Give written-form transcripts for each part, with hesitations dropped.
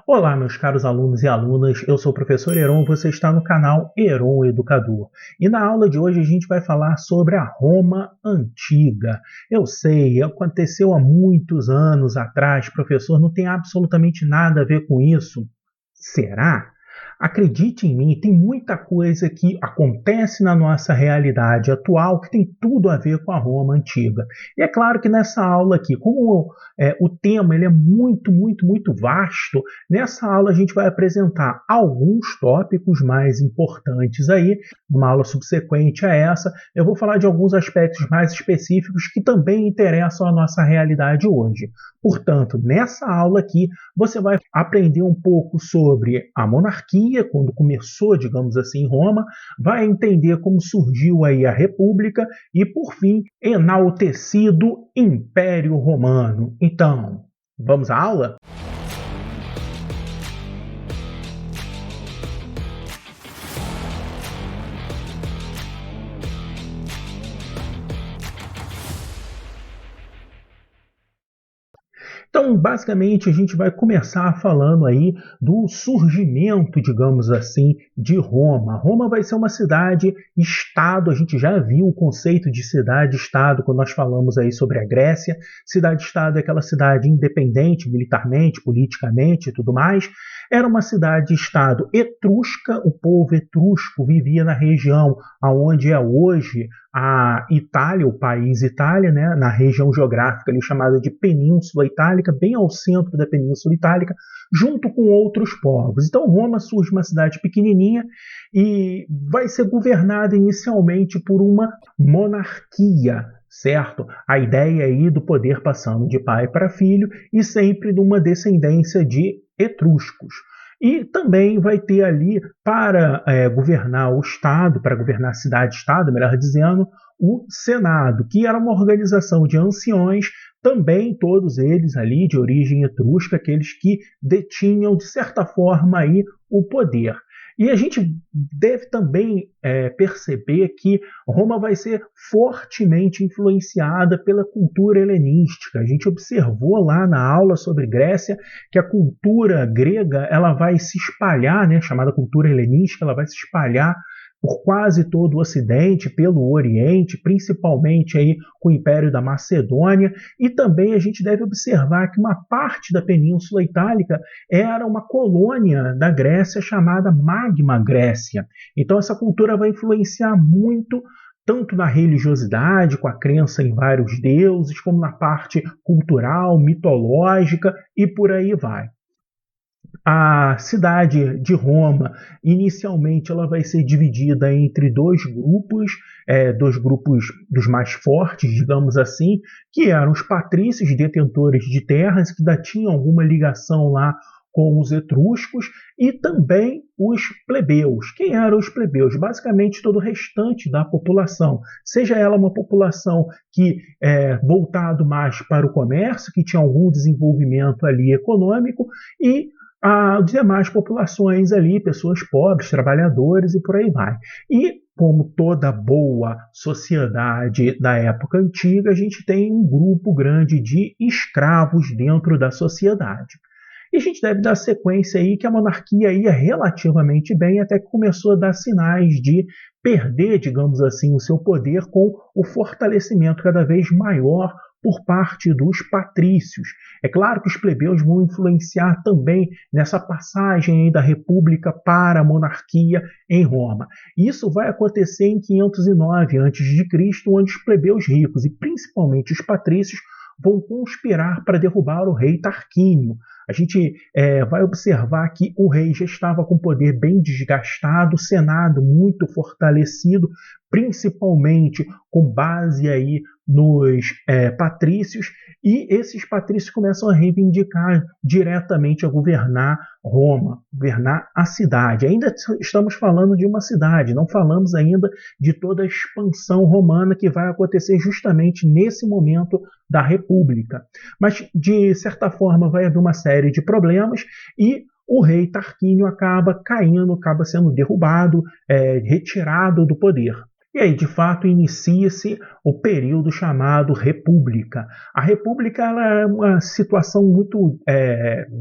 Olá, meus caros alunos e alunas, eu sou o professor Heron, você está no canal Heron Educador. E na aula de hoje a gente vai falar sobre a Roma Antiga. Eu sei, aconteceu há muitos anos atrás, professor, não tem absolutamente nada a ver com isso. Será? Acredite em mim, tem muita coisa que acontece na nossa realidade atual que tem tudo a ver com a Roma Antiga. E é claro que nessa aula aqui, como o tema ele é muito vasto, nessa aula a gente vai apresentar alguns tópicos mais importantes aí. Numa aula subsequente a essa, eu vou falar de alguns aspectos mais específicos que também interessam a nossa realidade hoje. Portanto, nessa aula aqui, você vai aprender um pouco sobre a monarquia, quando começou, digamos assim, em Roma, vai entender como surgiu aí a República e, por fim, enaltecido Império Romano. Então, vamos à aula? Então, basicamente, a gente vai começar falando aí do surgimento, digamos assim, de Roma. Roma vai ser uma cidade-estado, a gente já viu o conceito de cidade-estado quando nós falamos aí sobre a Grécia. Cidade-estado é aquela cidade independente, militarmente, politicamente e tudo mais. Era uma cidade-estado etrusca, o povo etrusco vivia na região onde é hoje a Itália, o país Itália, né, na região geográfica ali chamada de Península Itálica, bem ao centro da Península Itálica, junto com outros povos. Então Roma surge uma cidade pequenininha e vai ser governada inicialmente por uma monarquia, certo? A ideia aí do poder passando de pai para filho e sempre de uma descendência de etruscos. E também vai ter ali, para governar o Estado, para governar a cidade-estado, melhor dizendo, o Senado, que era uma organização de anciões, também todos eles ali de origem etrusca, aqueles que detinham, de certa forma, aí, o poder. E a gente deve também perceber que Roma vai ser fortemente influenciada pela cultura helenística. A gente observou lá na aula sobre Grécia que a cultura grega ela vai se espalhar, né, chamada cultura helenística, ela vai se espalhar por quase todo o Ocidente, pelo Oriente, principalmente aí com o Império da Macedônia, e também a gente deve observar que uma parte da Península Itálica era uma colônia da Grécia chamada Magna Grécia. Então essa cultura vai influenciar muito tanto na religiosidade, com a crença em vários deuses, como na parte cultural, mitológica e por aí vai. A cidade de Roma, inicialmente, ela vai ser dividida entre dois grupos dos mais fortes, digamos assim, que eram os patrícios, detentores de terras, que ainda tinham alguma ligação lá com os etruscos, e também os plebeus. Quem eram os plebeus? Basicamente todo o restante da população, seja ela uma população que voltado mais para o comércio, que tinha algum desenvolvimento ali econômico, e as demais populações ali, pessoas pobres, trabalhadores e por aí vai. E, como toda boa sociedade da época antiga, a gente tem um grupo grande de escravos dentro da sociedade. E a gente deve dar sequência aí que a monarquia ia relativamente bem até que começou a dar sinais de perder, digamos assim, o seu poder com o fortalecimento cada vez maior por parte dos patrícios. É claro que os plebeus vão influenciar também nessa passagem da república para a monarquia em Roma. Isso vai acontecer em 509 a.C., onde os plebeus ricos e principalmente os patrícios vão conspirar para derrubar o rei Tarquínio. A gente vai observar que o rei já estava com o poder bem desgastado, o Senado muito fortalecido, principalmente com base aí nos patrícios, e esses patrícios começam a reivindicar diretamente a governar Roma, governar a cidade. Ainda estamos falando de uma cidade, não falamos ainda de toda a expansão romana que vai acontecer justamente nesse momento da República. Mas, de certa forma, vai haver uma série de problemas e o rei Tarquínio acaba caindo, acaba sendo derrubado, retirado do poder. E aí, de fato, inicia-se o período chamado República. A República ela é uma situação muito,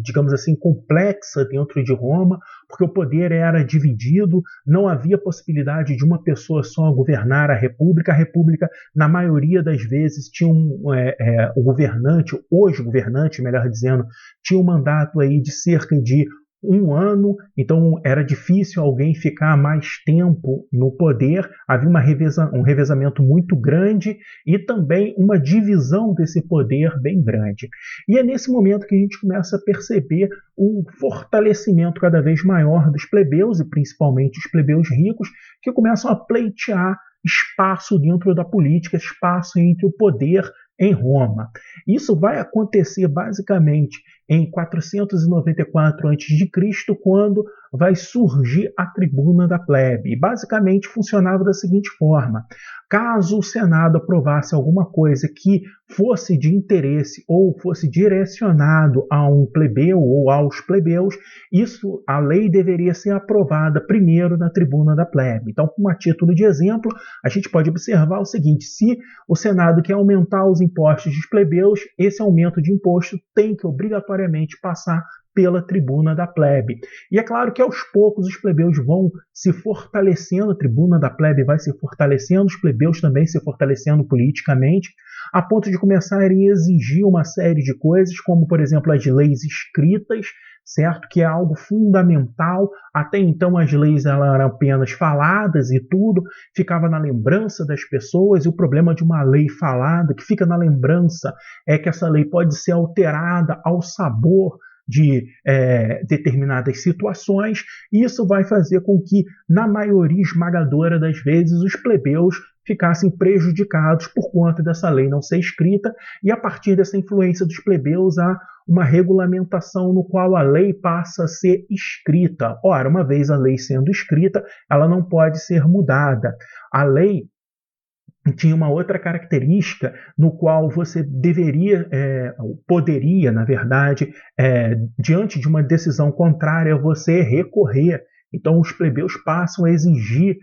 digamos assim, complexa dentro de Roma, porque o poder era dividido, não havia possibilidade de uma pessoa só governar a República. A República, na maioria das vezes, tinha o governante, os governantes, melhor dizendo, tinha um mandato aí de cerca de um ano, então era difícil alguém ficar mais tempo no poder, havia um revezamento muito grande e também uma divisão desse poder bem grande. E é nesse momento que a gente começa a perceber o fortalecimento cada vez maior dos plebeus, e principalmente os plebeus ricos, que começam a pleitear espaço dentro da política, espaço entre o poder em Roma. Isso vai acontecer basicamente em 494 a.C., quando vai surgir a tribuna da plebe. E basicamente funcionava da seguinte forma: caso o Senado aprovasse alguma coisa que fosse de interesse ou fosse direcionado a um plebeu ou aos plebeus, a lei deveria ser aprovada primeiro na tribuna da plebe. Então, como a título de exemplo, a gente pode observar o seguinte: se o Senado quer aumentar os impostos dos plebeus, esse aumento de imposto tem que obrigatoriamente passar pela tribuna da plebe. E é claro que aos poucos os plebeus vão se fortalecendo, a tribuna da plebe vai se fortalecendo, os plebeus também se fortalecendo politicamente, a ponto de começarem a exigir uma série de coisas, como, por exemplo, as leis escritas, certo? Que é algo fundamental. Até então as leis eram apenas faladas e tudo ficava na lembrança das pessoas, e o problema de uma lei falada que fica na lembrança é que essa lei pode ser alterada ao sabor de determinadas situações, e isso vai fazer com que, na maioria esmagadora das vezes, os plebeus ficassem prejudicados por conta dessa lei não ser escrita, e a partir dessa influência dos plebeus há uma regulamentação no qual a lei passa a ser escrita. Ora, uma vez a lei sendo escrita, ela não pode ser mudada. A lei tinha uma outra característica no qual você poderia, na verdade, diante de uma decisão contrária, você recorrer. Então, os plebeus passam a exigir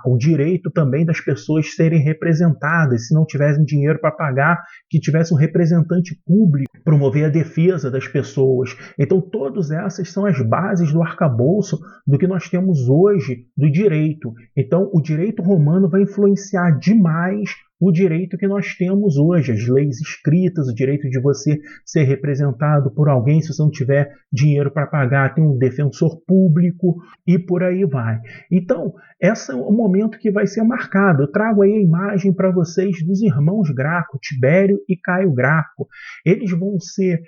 o direito também das pessoas serem representadas, se não tivessem dinheiro para pagar, que tivesse um representante público, promover a defesa das pessoas. Então, todas essas são as bases do arcabouço do que nós temos hoje do direito. Então, o direito romano vai influenciar demais o direito que nós temos hoje, as leis escritas, o direito de você ser representado por alguém, se você não tiver dinheiro para pagar, tem um defensor público e por aí vai. Então, esse é o momento que vai ser marcado. Eu trago aí a imagem para vocês dos irmãos Graco, Tibério e Caio Graco. Eles vão ser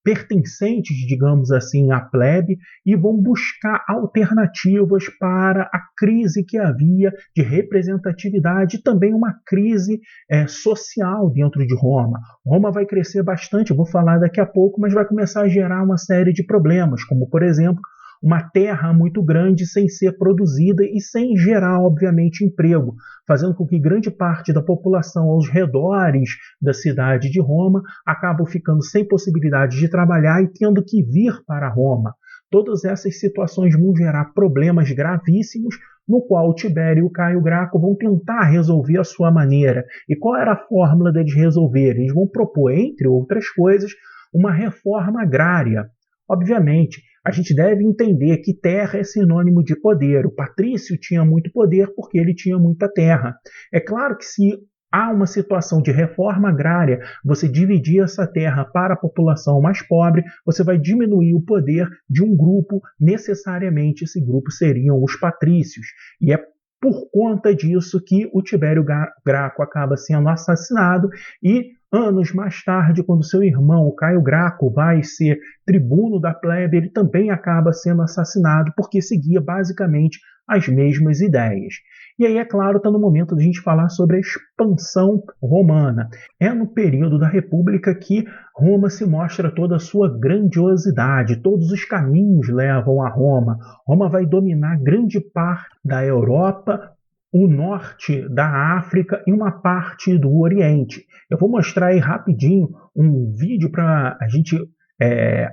pertencentes, digamos assim, à plebe e vão buscar alternativas para a crise que havia de representatividade e também uma crise social dentro de Roma. Roma vai crescer bastante, eu vou falar daqui a pouco, mas vai começar a gerar uma série de problemas, como, por exemplo, uma terra muito grande sem ser produzida e sem gerar, obviamente, emprego, fazendo com que grande parte da população aos redores da cidade de Roma acabam ficando sem possibilidade de trabalhar e tendo que vir para Roma. Todas essas situações vão gerar problemas gravíssimos, no qual o Tibério e o Caio Graco vão tentar resolver a sua maneira. E qual era a fórmula deles resolverem? Eles vão propor, entre outras coisas, uma reforma agrária. Obviamente, a gente deve entender que terra é sinônimo de poder. O patrício tinha muito poder porque ele tinha muita terra. É claro que se há uma situação de reforma agrária, você dividir essa terra para a população mais pobre, você vai diminuir o poder de um grupo, necessariamente esse grupo seriam os patrícios. E é por conta disso que o Tibério Graco acaba sendo assassinado e anos mais tarde, quando seu irmão, o Caio Graco, vai ser tribuno da plebe, ele também acaba sendo assassinado porque seguia basicamente as mesmas ideias. E aí, é claro, está no momento de a gente falar sobre a expansão romana. É no período da República que Roma se mostra toda a sua grandiosidade, todos os caminhos levam a Roma. Roma vai dominar grande parte da Europa, o norte da África e uma parte do Oriente. Eu vou mostrar aí rapidinho um vídeo para a gente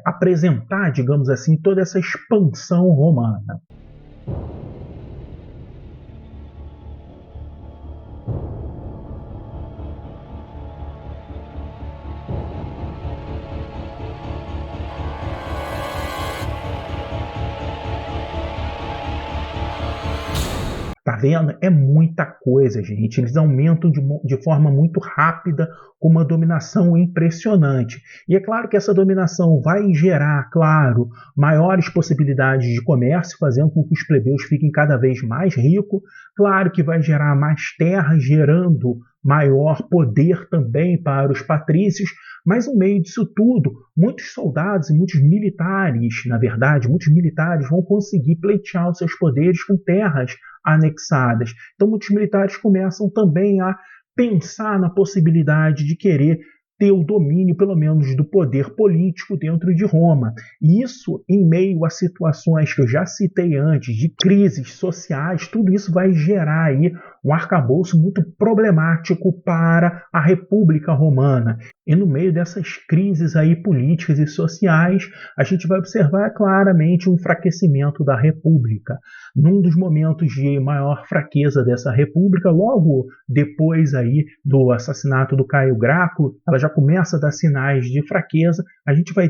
apresentar, digamos assim, toda essa expansão romana. vendo? É muita coisa, gente. Eles aumentam de forma muito rápida, com uma dominação impressionante. E é claro que essa dominação vai gerar, claro, maiores possibilidades de comércio, fazendo com que os plebeus fiquem cada vez mais ricos. Claro que vai gerar mais terras, gerando maior poder também para os patrícios, mas no meio disso tudo, muitos soldados e muitos militares, na verdade, muitos militares vão conseguir pleitear os seus poderes com terras anexadas. Então muitos militares começam também a pensar na possibilidade de querer ter o domínio, pelo menos, do poder político dentro de Roma. E isso, em meio a situações que eu já citei antes, de crises sociais, tudo isso vai gerar aí um arcabouço muito problemático para a República Romana. E no meio dessas crises aí políticas e sociais, a gente vai observar claramente o enfraquecimento da República. Num dos momentos de maior fraqueza dessa República, logo depois aí do assassinato do Caio Graco, ela já começa a dar sinais de fraqueza. A gente vai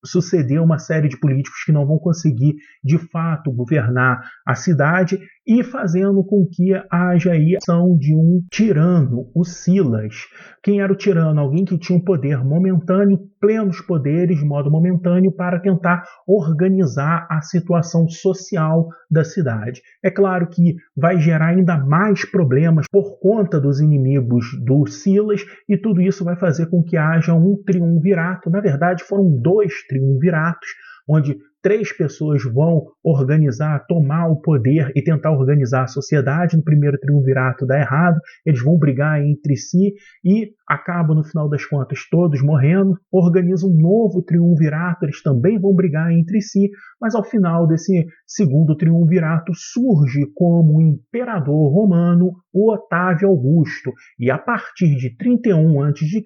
suceder uma série de políticos que não vão conseguir, de fato, governar a cidade e fazendo com que haja aí a ação de um tirano, o Silas. Quem era o tirano? Alguém que tinha um poder momentâneo, plenos poderes, de modo momentâneo, para tentar organizar a situação social da cidade. É claro que vai gerar ainda mais problemas por conta dos inimigos do Silas, e tudo isso vai fazer com que haja um triunvirato. Na verdade, foram 2 triunviratos, onde 3 pessoas vão organizar, tomar o poder e tentar organizar a sociedade. No primeiro triunvirato dá errado, eles vão brigar entre si e acabam, no final das contas, todos morrendo. Organizam um novo triunvirato, eles também vão brigar entre si, mas ao final desse segundo triunvirato surge como imperador romano o Otávio Augusto. E a partir de 31 a.C.,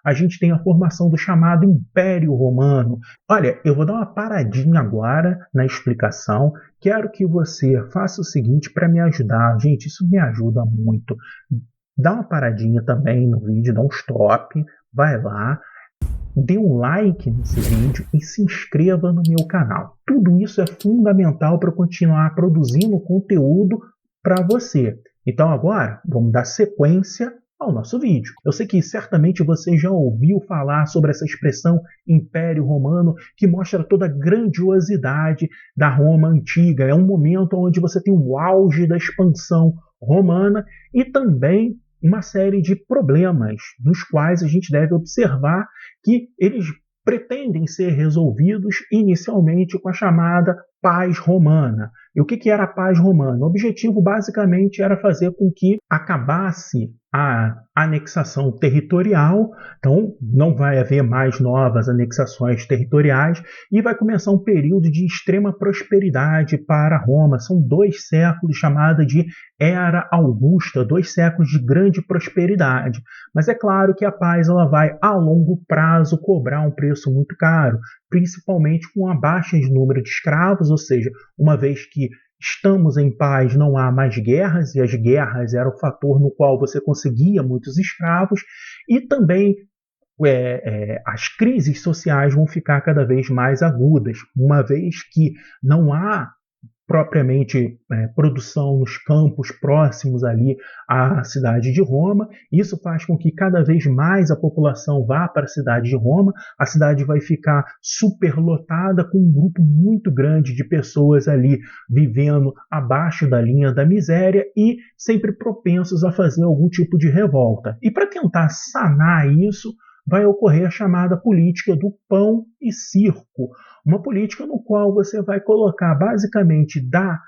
a gente tem a formação do chamado Império Romano. Olha, eu vou dar uma paradinha agora na explicação. Quero que você faça o seguinte para me ajudar. Gente, isso me ajuda muito. Dá uma paradinha também no vídeo, dá um stop, vai lá, dê um like nesse vídeo e se inscreva no meu canal. Tudo isso é fundamental para eu continuar produzindo conteúdo para você. Então agora, vamos dar sequência ao nosso vídeo. Eu sei que certamente você já ouviu falar sobre essa expressão Império Romano, que mostra toda a grandiosidade da Roma antiga. É um momento onde você tem o auge da expansão romana e também uma série de problemas, nos quais a gente deve observar que eles pretendem ser resolvidos inicialmente com a chamada paz romana. E o que era a paz romana? O objetivo basicamente era fazer com que acabasse a anexação territorial, então não vai haver mais novas anexações territoriais e vai começar um período de extrema prosperidade para Roma. São 2 séculos chamada de Era Augusta, 2 séculos de grande prosperidade. Mas é claro que a paz ela vai a longo prazo cobrar um preço muito caro, principalmente com a baixa de número de escravos, ou seja, uma vez que estamos em paz, não há mais guerras, e as guerras eram o fator no qual você conseguia muitos escravos, e também as crises sociais vão ficar cada vez mais agudas, uma vez que não há propriamente produção nos campos próximos ali à cidade de Roma. Isso faz com que cada vez mais a população vá para a cidade de Roma. A cidade vai ficar superlotada com um grupo muito grande de pessoas ali vivendo abaixo da linha da miséria e sempre propensos a fazer algum tipo de revolta. E para tentar sanar isso, vai ocorrer a chamada política do pão e circo, uma política no qual você vai colocar, basicamente, dar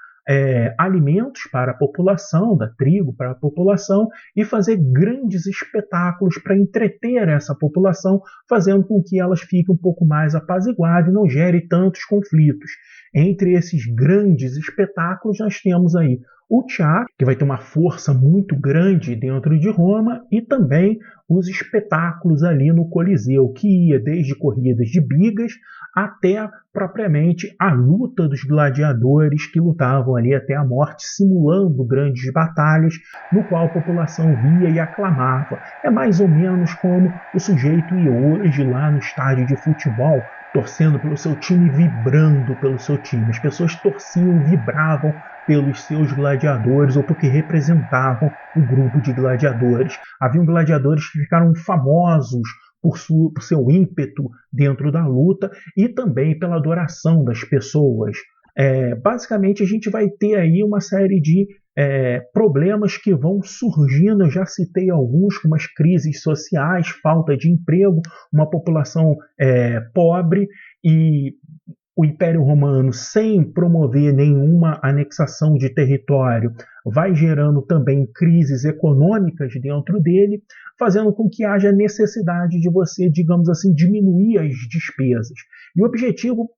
alimentos para a população, dar trigo para a população e fazer grandes espetáculos para entreter essa população, fazendo com que elas fiquem um pouco mais apaziguadas e não gere tantos conflitos. Entre esses grandes espetáculos, nós temos aí o teatro, que vai ter uma força muito grande dentro de Roma, e também os espetáculos ali no Coliseu, que ia desde corridas de bigas até propriamente a luta dos gladiadores que lutavam ali até a morte, simulando grandes batalhas, no qual a população via e aclamava. É mais ou menos como o sujeito ir hoje lá no estádio de futebol torcendo pelo seu time, vibrando pelo seu time. As pessoas torciam, vibravam pelos seus gladiadores ou porque representavam o grupo de gladiadores. Haviam gladiadores que ficaram famosos por seu ímpeto dentro da luta e também pela adoração das pessoas. Basicamente, a gente vai ter aí uma série de problemas que vão surgindo. Eu já citei alguns, como as crises sociais, falta de emprego, uma população pobre e o Império Romano, sem promover nenhuma anexação de território, vai gerando também crises econômicas dentro dele, fazendo com que haja necessidade de você, digamos assim, diminuir as despesas. E o objetivo,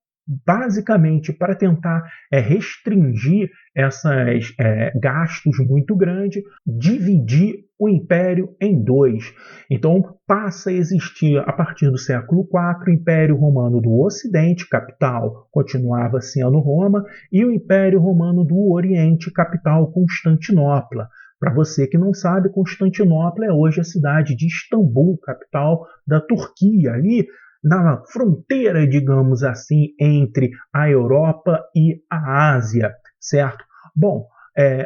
basicamente, para tentar restringir esses gastos muito grandes, dividir o Império em dois. Então, passa a existir, a partir do século IV, o Império Romano do Ocidente, capital continuava sendo Roma, e o Império Romano do Oriente, capital Constantinopla. Para você que não sabe, Constantinopla é hoje a cidade de Istambul, capital da Turquia, ali na fronteira, digamos assim, entre a Europa e a Ásia, certo? Bom,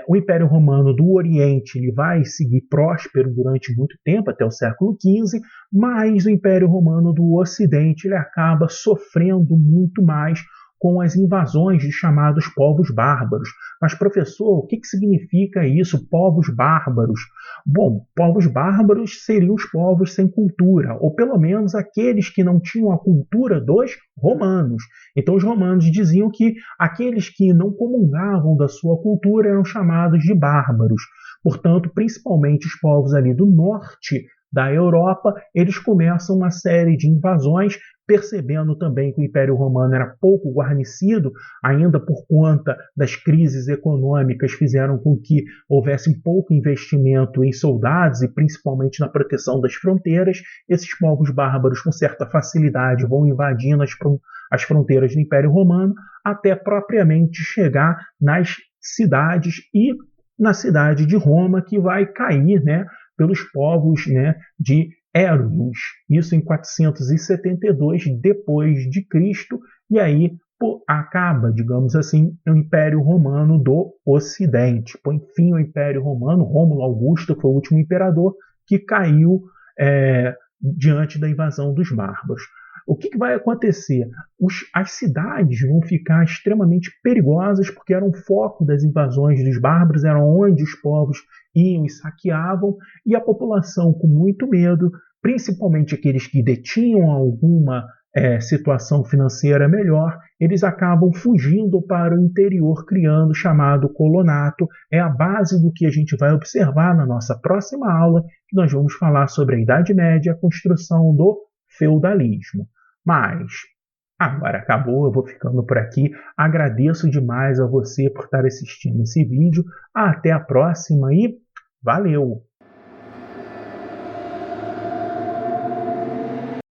o Império Romano do Oriente ele vai seguir próspero durante muito tempo, até o século XV, mas o Império Romano do Ocidente ele acaba sofrendo muito mais com as invasões de chamados povos bárbaros. Mas, professor, o que significa isso, povos bárbaros? Bom, povos bárbaros seriam os povos sem cultura, ou pelo menos aqueles que não tinham a cultura dos romanos. Então, os romanos diziam que aqueles que não comungavam da sua cultura eram chamados de bárbaros. Portanto, principalmente os povos ali do norte da Europa, eles começam uma série de invasões, percebendo também que o Império Romano era pouco guarnecido, ainda por conta das crises econômicas, fizeram com que houvesse pouco investimento em soldados e principalmente na proteção das fronteiras. Esses povos bárbaros, com certa facilidade, vão invadindo as fronteiras do Império Romano, até propriamente chegar nas cidades e na cidade de Roma, que vai cair, pelos povos de Érulos, isso em 472 depois de Cristo, e aí acaba, digamos assim, o Império Romano do Ocidente. Põe fim ao Império Romano. Rômulo Augusto foi o último imperador que caiu diante da invasão dos bárbaros. O que vai acontecer? As cidades vão ficar extremamente perigosas porque eram foco das invasões dos bárbaros, eram onde os povos iam e saqueavam, e a população, com muito medo, principalmente aqueles que detinham alguma situação financeira melhor, eles acabam fugindo para o interior, criando o chamado colonato. É a base do que a gente vai observar na nossa próxima aula, que nós vamos falar sobre a Idade Média, a construção do feudalismo. Mas agora acabou, eu vou ficando por aqui. Agradeço demais a você por estar assistindo esse vídeo. Até a próxima e valeu!